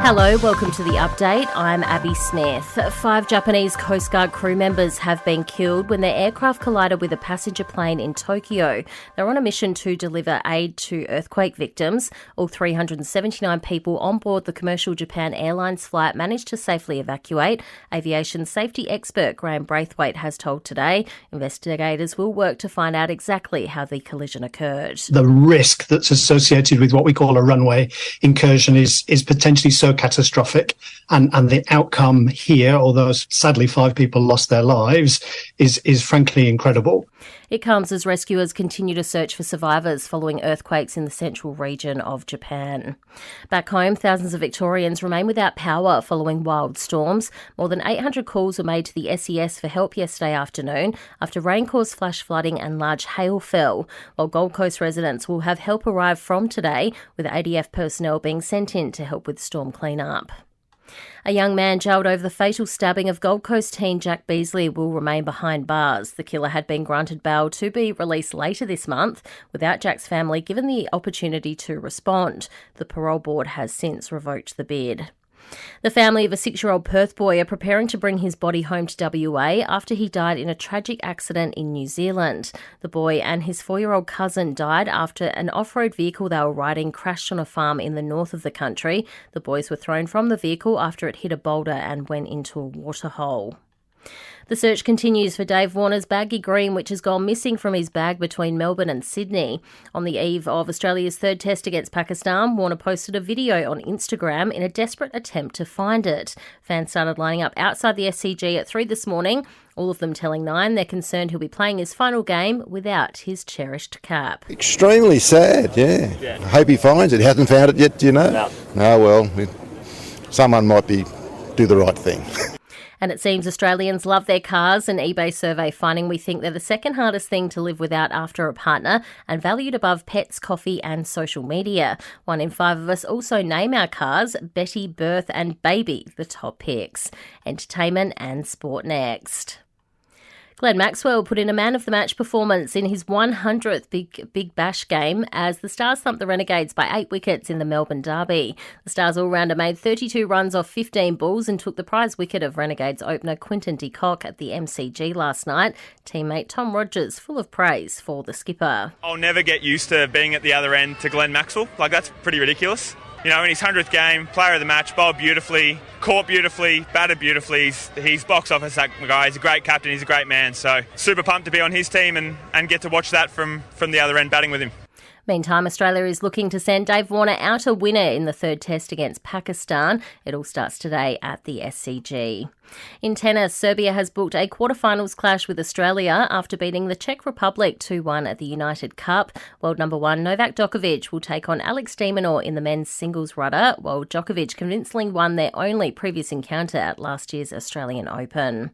Hello, welcome to the update. I'm Abby Smith. 5 Japanese coastguard crew members have been killed when their aircraft collided with a passenger plane in Tokyo. They're on a mission to deliver aid to earthquake victims. All 379 people on board the commercial Japan Airlines flight managed to safely evacuate. Aviation safety expert Graham Braithwaite has told Today investigators will work to find out exactly how the collision occurred. The risk that's associated with what we call a runway incursion is potentially so catastrophic, and the outcome here, although sadly 5 people lost their lives, is frankly incredible. It comes as rescuers continue to search for survivors following earthquakes in the central region of Japan. Back home, thousands of Victorians remain without power following wild storms. More than 800 calls were made to the SES for help yesterday afternoon after rain caused flash flooding and large hail fell, while Gold Coast residents will have help arrive from today, with ADF personnel being sent in to help with storm clean-up. A young man jailed over the fatal stabbing of Gold Coast teen Jack Beasley will remain behind bars. The killer had been granted bail to be released later this month, without Jack's family given the opportunity to respond. The parole board has since revoked the bid. The family of a 6-year-old Perth boy are preparing to bring his body home to WA after he died in a tragic accident in New Zealand. The boy and his 4-year-old cousin died after an off-road vehicle they were riding crashed on a farm in the north of the country. The boys were thrown from the vehicle after it hit a boulder and went into a waterhole. The search continues for Dave Warner's baggy green, which has gone missing from his bag between Melbourne and Sydney. On the eve of Australia's third test against Pakistan, Warner posted a video on Instagram in a desperate attempt to find it. Fans started lining up outside the SCG at 3 this morning, all of them telling Nine they're concerned he'll be playing his final game without his cherished cap. Extremely sad, yeah. I hope he finds it. He hasn't found it yet, do you know? No. Oh, well, someone might do the right thing. And it seems Australians love their cars. An eBay survey finding we think they're the second hardest thing to live without after a partner and valued above pets, coffee and social media. 1 in 5 of us also name our cars. Betty, Birth and Baby, the top picks. Entertainment and sport next. Glenn Maxwell put in a man-of-the-match performance in his 100th Big Bash game as the Stars thumped the Renegades by 8 wickets in the Melbourne Derby. The Stars all-rounder made 32 runs off 15 balls and took the prize wicket of Renegades opener Quinton de Kock at the MCG last night. Teammate Tom Rogers full of praise for the skipper. I'll never get used to being at the other end to Glenn Maxwell. That's pretty ridiculous. You know, in his 100th game, player of the match, bowled beautifully, caught beautifully, batted beautifully. He's box office, that guy. He's a great captain. He's a great man. So super pumped to be on his team and get to watch that from the other end, batting with him. Meantime, Australia is looking to send Dave Warner out a winner in the third test against Pakistan. It all starts today at the SCG. In tennis, Serbia has booked a quarterfinals clash with Australia after beating the Czech Republic 2-1 at the United Cup. World number 1 Novak Djokovic will take on Alex de Minaur in the men's singles rudder, while Djokovic convincingly won their only previous encounter at last year's Australian Open.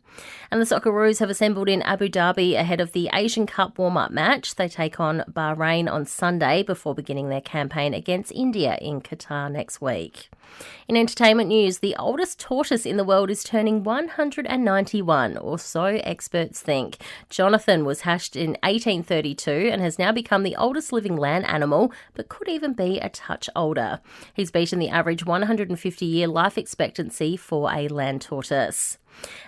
And the Socceroos have assembled in Abu Dhabi ahead of the Asian Cup warm-up match. They take on Bahrain on Sunday before beginning their campaign against India in Qatar next week. In entertainment news, the oldest tortoise in the world is turning 191, or so experts think. Jonathan was hatched in 1832 and has now become the oldest living land animal, but could even be a touch older. He's beaten the average 150-year life expectancy for a land tortoise.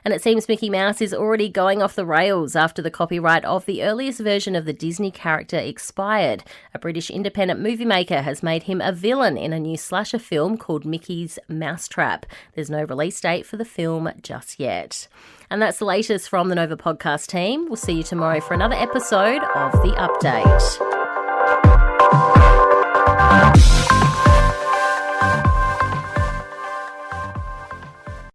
And it seems Mickey Mouse is already going off the rails after the copyright of the earliest version of the Disney character expired. A British independent movie maker has made him a villain in a new slasher film called Mickey's Mousetrap. There's no release date for the film just yet. And that's the latest from the Nova podcast team. We'll see you tomorrow for another episode of The Update.